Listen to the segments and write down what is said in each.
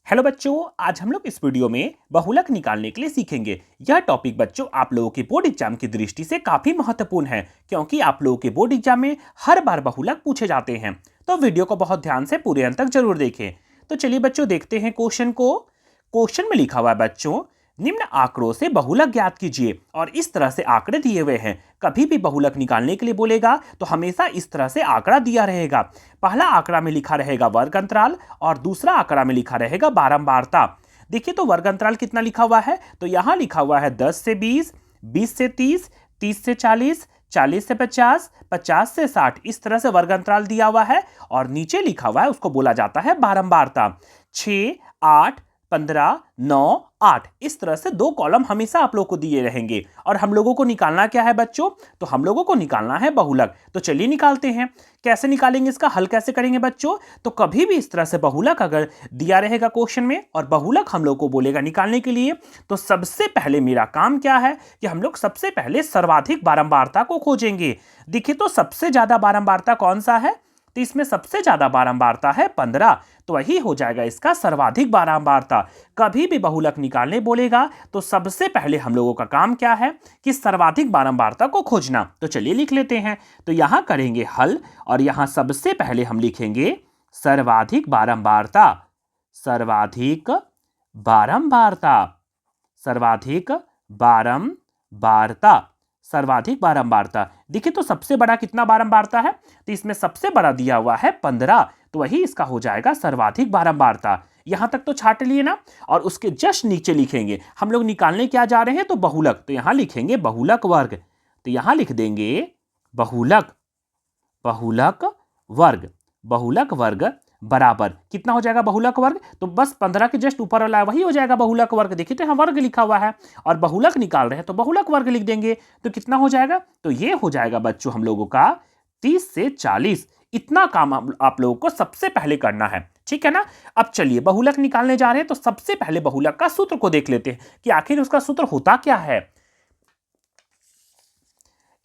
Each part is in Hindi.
हेलो बच्चों, आज हम लोग इस वीडियो में बहुलक निकालने के लिए सीखेंगे। यह टॉपिक बच्चों आप लोगों के बोर्ड एग्जाम की दृष्टि से काफी महत्वपूर्ण है, क्योंकि आप लोगों के बोर्ड एग्जाम में हर बार बहुलक पूछे जाते हैं। तो वीडियो को बहुत ध्यान से पूरे अंत तक जरूर देखें। तो चलिए बच्चों देखते हैं क्वेश्चन को। क्वेश्चन में लिखा हुआ है बच्चों, निम्न आंकड़ों से बहुलक ज्ञात कीजिए। और इस तरह से आंकड़े दिए हुए हैं। कभी भी बहुलक निकालने के लिए बोलेगा तो हमेशा इस तरह से आंकड़ा दिया रहेगा। पहला आंकड़ा में लिखा रहेगा वर्ग अंतराल और दूसरा आंकड़ा में लिखा रहेगा बारंबारता। देखिए तो वर्ग अंतराल कितना लिखा हुआ है, तो यहां लिखा हुआ है 10 से 20, 20 से 30, 30 से 40, 40 से 50, 50 से 60। इस तरह से वर्ग अंतराल दिया हुआ है। और नीचे लिखा हुआ है, उसको बोला जाता है बारंबारता। 6, 8, 15, 9, 8। इस तरह से दो कॉलम हमेशा आप लोगों को दिए रहेंगे। और हम लोगों को निकालना क्या है बच्चों, तो हम लोगों को निकालना है बहुलक। तो चलिए निकालते हैं। कैसे निकालेंगे, इसका हल कैसे करेंगे बच्चों, तो कभी भी इस तरह से बहुलक अगर दिया रहेगा क्वेश्चन में और बहुलक हम लोग को बोलेगा निकालने के लिए, तो सबसे पहले मेरा काम क्या है कि हम लोग सबसे पहले सर्वाधिक बारंबारता को खोजेंगे। देखिए तो सबसे ज्यादा बारंबारता कौन सा है, तो इसमें सबसे ज्यादा बारंबारता है 15। तो वही हो जाएगा इसका सर्वाधिक बारंबारता। कभी भी बहुलक निकालने बोलेगा तो सबसे पहले हम लोगों का काम क्या है कि सर्वाधिक बारंबारता को खोजना। तो चलिए लिख लेते हैं। तो यहां करेंगे हल और यहां सबसे पहले हम लिखेंगे सर्वाधिक बारंबारता। सर्वाधिक बारंबारता। सर्वाधिक बारंबारता। सर्वाधिक बारंबारता। देखिए तो सबसे बड़ा कितना बारंबारता है, तो इसमें सबसे बड़ा दिया हुआ है 15। तो वही इसका हो जाएगा सर्वाधिक बारंबारता। यहां तक तो छाट लिए ना। और उसके जस्ट नीचे लिखेंगे, हम लोग निकालने क्या जा रहे हैं, तो बहुलक। तो यहां लिखेंगे बहुलक वर्ग। तो यहां लिख देंगे बहुलक, बहुलक वर्ग। बहुलक वर्ग बराबर कितना हो जाएगा बहुलक वर्ग, तो बस 15 के जस्ट ऊपर वाला वही हो जाएगा बहुलक वर्ग। देखिए तो यहाँ वर्ग लिखा हुआ है और बहुलक निकाल रहे हैं तो बहुलक वर्ग लिख देंगे। तो कितना हो जाएगा, तो ये हो जाएगा बच्चों हम लोगों का 30 से 40। इतना काम आप लोगों को सबसे पहले करना है, ठीक है ना। अब चलिए बहुलक निकालने जा रहे हैं तो सबसे पहले बहुलक का सूत्र को देख लेते हैं कि आखिर उसका सूत्र होता क्या है।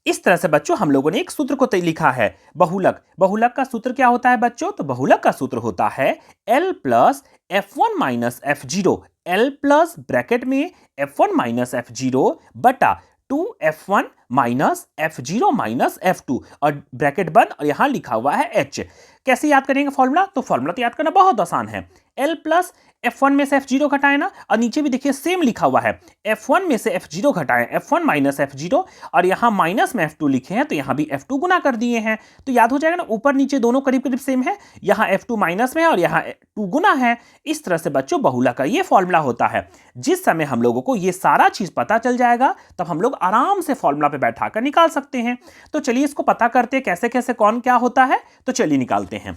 इस तरह से बच्चों हम लोगों ने एक सूत्र को लिखा है बहुलक। बहुलक का सूत्र क्या होता है बच्चों, तो बहुलक का सूत्र होता है L plus F1 minus F0। L plus bracket में F1 माइनस F0 बटा 2F1 minus F0 minus F2 और ब्रैकेट बंद और यहां लिखा हुआ है H। कैसे याद करेंगे फॉर्मूला, तो फॉर्मूला तो याद करना बहुत आसान है। L प्लस F1 में से F0 घटाए ना, और नीचे भी देखिए सेम लिखा हुआ है। F1 में से F0 घटाएं, F1 माइनस F0 और यहां माइनस में F2 लिखे हैं तो यहां भी F2 गुना कर दिए हैं। तो याद हो जाएगा ना, ऊपर नीचे दोनों करीब करीब सेम है। यहां F2 माइनस में है और यहां 2 गुना है। इस तरह से बच्चों बहुलक का ये फॉर्मूला होता है। जिस समय हम लोगों को ये सारा चीज पता चल जाएगा तब हम लोग आराम से फॉर्मूला पे बैठाकर निकाल सकते हैं। तो चलिए इसको पता करते हैं कैसे कैसे कौन क्या होता है। तो चलिए निकालते हैं।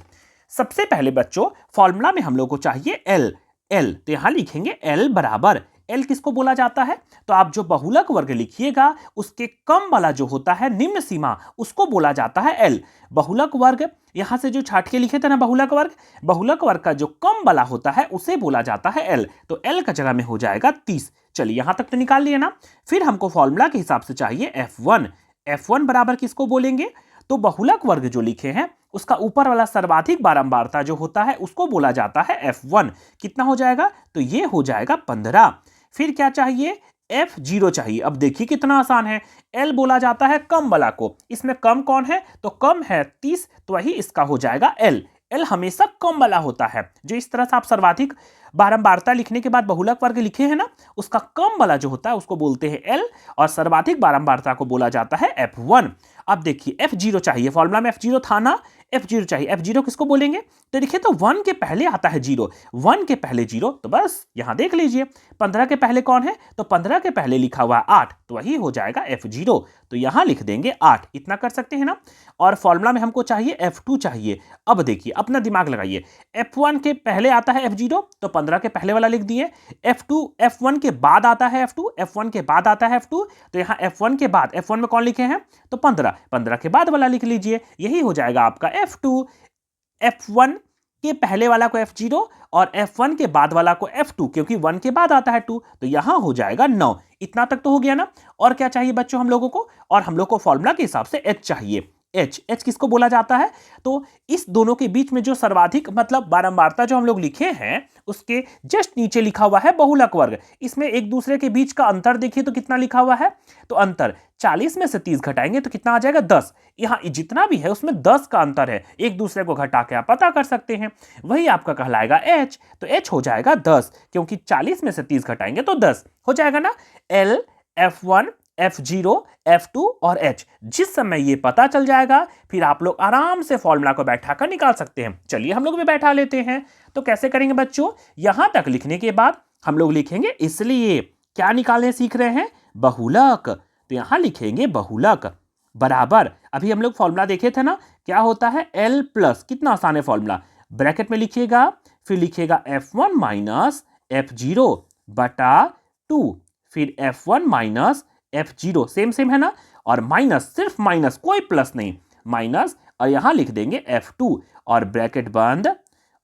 सबसे पहले बच्चों फॉर्मूला में हम लोग को चाहिए L। L तो यहां लिखेंगे L बराबर, L किसको बोला जाता है, तो आप जो बहुलक वर्ग लिखिएगा उसके कम वाला जो होता है निम्न सीमा, उसको बोला जाता है L। बहुलक वर्ग यहां से जो छाट के लिखे थे ना बहुलक वर्ग, बहुलक वर्ग का जो कम वाला होता है उसे बोला जाता है L। तो L का जगह में हो जाएगा 30। चलिए यहां तक तो निकाल लिए ना। फिर हमको फॉर्मूला के हिसाब से चाहिए F1। F1 बराबर किसको बोलेंगे, तो बहुलक वर्ग जो लिखे हैं उसका ऊपर वाला सर्वाधिक बारंबारता जो होता है उसको बोला जाता है F1। कितना हो जाएगा, तो ये हो जाएगा 15। फिर क्या चाहिए, F0 चाहिए। अब देखिए कितना आसान है। L बोला जाता है कम वाला को, इसमें कम कौन है, तो कम है 30। तो वही इसका हो जाएगा L। L हमेशा कम वाला होता है। जो इस तरह से आप सर्वाधिक बारंबारता लिखने के बाद बहुलक वर्ग लिखे हैं ना, उसका कम वाला जो होता है उसको बोलते हैं L और सर्वाधिक बारंबारता को बोला जाता है F1। अब देखिए F0 चाहिए, फॉर्मूला में F0 था ना, F0 चाहिए। F0 किसको बोलेंगे, तो देखिए तो 1 के पहले आता है 0, 1 के पहले 0। तो बस यहां देख लीजिए 15 के पहले कौन है, तो 15 के पहले लिखा हुआ 8, तो वही हो जाएगा F0। तो यहां लिख देंगे 8। इतना कर सकते हैं ना। और फॉर्मूला में हमको चाहिए F2 चाहिए। अब देखिए अपना दिमाग लगाइए, F1 के पहले आता है F0 तो 15 के पहले वाला लिख दिए। F2 F1 के बाद आता है F2, F1 के बाद आता है F2। तो यहां F1 के बाद F1 में कौन लिखे हैं, तो 15, 15 के बाद वाला लिख लीजिए। यही हो जाएगा आपका F2। F1 के पहले वाला को F0 और F1 के बाद वाला को F2, क्योंकि 1 के बाद आता है 2। तो यहां हो जाएगा 9। इतना तक तो हो गया ना। और क्या चाहिए बच्चों हम लोगों को, और हम लोग को फॉर्मूला के हिसाब से H चाहिए। H किसको बोला जाता है? तो इस दोनों के बीच में जो सर्वाधिक मतलब बारंबारता जो हम लोग लिखे हैं उसके जस्ट नीचे लिखा हुआ है बहुलक वर्ग। इसमें एक दूसरे के बीच का अंतर देखिए तो कितना लिखा हुआ है, तो अंतर 40 में से 30 घटाएंगे तो कितना आ जाएगा 10। यहाँ जितना भी है उसमें 10 का अंतर है, एक दूसरे को घटा के आप पता कर सकते हैं, वही आपका कहलाएगा H। तो H हो जाएगा 10 क्योंकि 40 में से 30 घटाएंगे तो 10 हो जाएगा ना। L, F1, F0, F2 और H जिस समय ये पता चल जाएगा फिर आप लोग आराम से फॉर्मूला को बैठा कर निकाल सकते हैं। चलिए हम लोग भी बैठा लेते हैं। तो कैसे करेंगे बच्चों, यहां तक लिखने के बाद हम लोग लिखेंगे इसलिए क्या निकालने सीख रहे हैं, बहुलक। तो यहां लिखेंगे बहुलक बराबर, अभी हम लोग फॉर्मूला देखे थे ना, क्या होता है L प्लस, कितना आसान है फॉर्मूला, ब्रैकेट में लिखिएगा, फिर लिखिएगा F1 माइनस F0 बटा 2, फिर F1 minus F0 same same है ना, और माइनस, सिर्फ माइनस कोई प्लस नहीं, माइनस, और यहां लिख देंगे F2 और ब्रैकेट बंद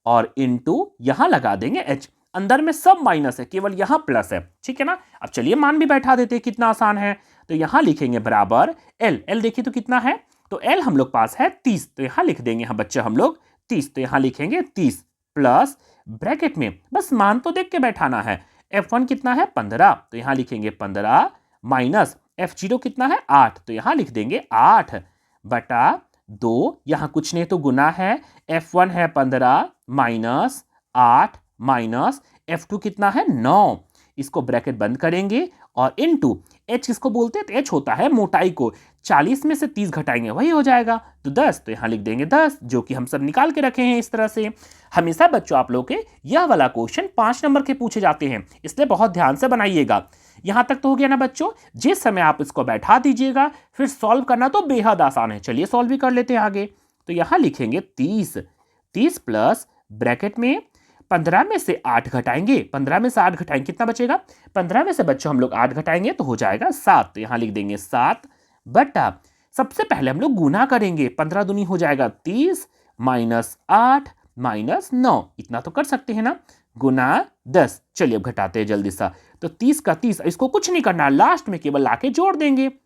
और इनटू यहां लगा देंगे H। अंदर में सब माइनस है, केवल यहां प्लस है, ठीक है ना। अब चलिए मान भी बैठा देते हैं, कितना आसान है। तो यहां लिखेंगे बराबर L देखिए तो कितना है, तो L हम लोग पास है 30, तो यहां लिख देंगे हम बच्चे हम लोग 30, तो यहां लिखेंगे 30 प्लस ब्रैकेट में बस मान तो देख के बैठाना है, F1 कितना है 15, तो यहां लिखेंगे 15 माइनस F0 कितना है 8, तो यहां लिख देंगे 8 बटा 2, यहां कुछ नहीं तो गुना है, F1 है 15 माइनस 8 माइनस F2 कितना है 9, इसको ब्रैकेट बंद करेंगे और इनटू H किसको बोलते हैं, तो H होता है मोटाई को, 40 में से 30 घटाएंगे वही हो जाएगा तो 10, तो यहां लिख देंगे 10, जो कि हम सब निकाल के रखे हैं इस तरह से। हमेशा बच्चों आप लोग के यह वाला क्वेश्चन 5 नंबर के पूछे जाते हैं, इसलिए बहुत ध्यान से बनाइएगा। यहां तक तो हो गया ना बच्चों, जिस समय आप इसको बैठा दीजिएगा फिर सॉल्व करना तो बेहद आसान है। चलिए सॉल्व भी कर लेते हैं आगे। तो यहां लिखेंगे 30 प्लस ब्रैकेट में 15 में से 8 घटाएंगे, 15 में से 8 घटाएंगे कितना बचेगा, 15 में से बच्चों हम लोग 8 घटाएंगे तो हो जाएगा 7, तो यहां लिख देंगे 7 बटा, सबसे पहले हम लोग गुना करेंगे, 15 दूनी हो जाएगा 30 माइनस 8 माइनस 9, इतना तो कर सकते हैं ना, गुना 10। चलिए अब घटाते हैं जल्दी सा, तो 30 का 30, इसको कुछ नहीं करना, लास्ट में केवल लाके जोड़ देंगे, तो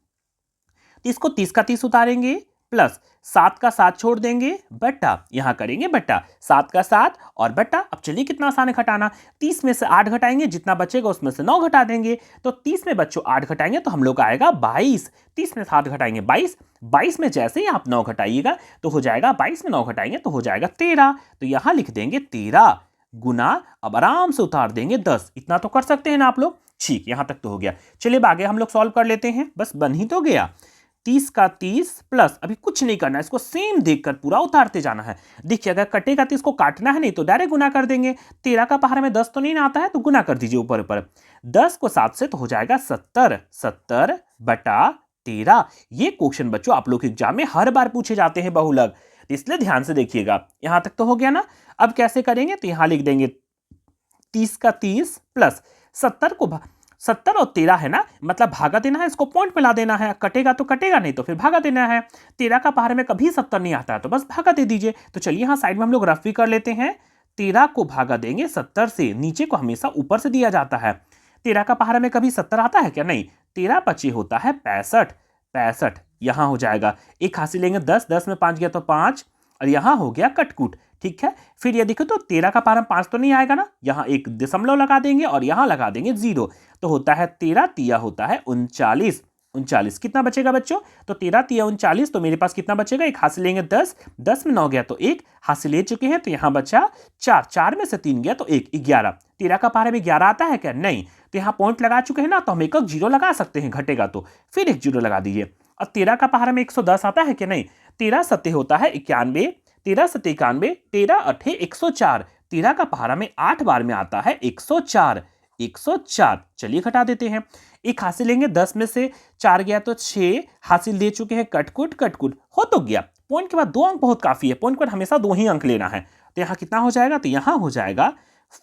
इसको 30 का 30 उतारेंगे प्लस 7 का 7 छोड़ देंगे बटा, यहां करेंगे बटा 7 का 7 और बटा। अब चलिए कितना आसान है घटाना, 30 में से 8 घटाएंगे, जितना बचेगा उसमें से 9 घटा देंगे, तो 30 में बच्चों 8 घटाएंगे तो हम लोग आएगा 22, 30 में 7 घटाएंगे 22, 22 में जैसे ही आप 9 घटाइएगा तो हो जाएगा, 22 में 9 घटाएंगे तो हो जाएगा 13, तो यहां लिख देंगे 13 गुना, अब आराम से उतार देंगे 10, इतना तो कर सकते हैं ना आप लोग। ठीक, यहां तक तो हो गया। चलिए आगे हम लोग सॉल्व कर लेते हैं, बस बन ही तो गया। 30 का 30 प्लस, अभी कुछ नहीं करना है, इसको सेम देखकर पूरा उतारते जाना है। देखिए अगर कटेगा तो इसको काटना है, नहीं तो डायरेक्ट गुना कर देंगे। 13 का पहाड़ में 10 तो नहीं आता है, तो गुना कर दीजिए ऊपर ऊपर, 10 को 7 से तो हो जाएगा 70, 70 बटा 13। ये क्वेश्चन बच्चों आप लोग के एग्जाम में हर बार पूछे जाते हैं बहुलक, इसलिए ध्यान से देखिएगा। यहां तक तो हो गया ना। अब कैसे करेंगे, तो यहां लिख देंगे 30 का 30 प्लस 70 को 70 और 13 है ना, मतलब भागा देना है, इसको पॉइंट में ला देना है, कटेगा तो कटेगा, नहीं तो फिर भागा देना है। 13 का पहाड़ में कभी 70 नहीं आता है तो बस भागा दे दीजिए। तो चलिए यहाँ साइड में हम लोग रफ भी कर लेते हैं, 13 को भागा देंगे 70 से, नीचे को हमेशा ऊपर से दिया जाता है। 13 का पहाड़ में कभी 70 आता है क्या, नहीं, 13 पची होता है 65, 65 यहां हो जाएगा, एक हासिल लेंगे 10, 10 में 5 गया तो 5, और यहां हो गया कटकुट। ठीक है, फिर ये देखो तो 13 का पारा 5 तो नहीं आएगा ना, यहां एक दशमलव लगा देंगे और यहां लगा देंगे 0, तो होता है 13 तिया होता है 39, 39 कितना बचेगा बच्चों, तो 13 तिया 39, तो मेरे पास कितना बचेगा, एक हासिल लेंगे 10, 10 में 9 गया तो 1 हासिल ले चुके हैं, तो यहां बचा 4, 4 में से 3 गया तो 1, 11। 13 का पारा में 11 आता है क्या, नहीं, तो यहां पॉइंट लगा चुके हैं ना, तो हम एक जीरो लगा सकते हैं, घटेगा तो फिर एक जीरो लगा दीजिए। और 13 का पहाड़ा में 110 आता है क्या, नहीं, 13 सत्ते होता है 91, 13 सत्ते 91, 13 अठे 104, 13 का पहाड़ा में 8 बार में आता है 104, 104। चलिए घटा देते हैं, एक हासिल लेंगे 10 में से 4 गया तो 6 हासिल दे चुके हैं, कटकुट कटकुट हो तो गया। पॉइंट के बाद 2 अंक बहुत काफी है, पॉइंट पर हमेशा 2 ही अंक लेना है, तो यहां कितना हो जाएगा, तो यहां हो जाएगा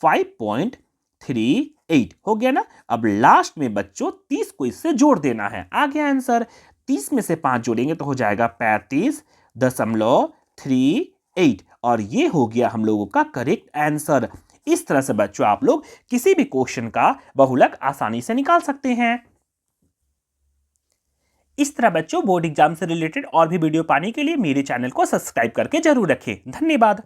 5.38 हो गया ना। अब लास्ट में बच्चों 30 को इससे जोड़ देना है, आ गया आंसर, 30 में से 5 जोड़ेंगे तो हो जाएगा 35.38, और ये हो गया हम लोगों का करेक्ट आंसर। इस तरह से बच्चों आप लोग किसी भी क्वेश्चन का बहुलक आसानी से निकाल सकते हैं। इस तरह बच्चों बोर्ड एग्जाम से रिलेटेड और भी वीडियो पाने के लिए मेरे चैनल को सब्सक्राइब करके जरूर रखें। धन्यवाद।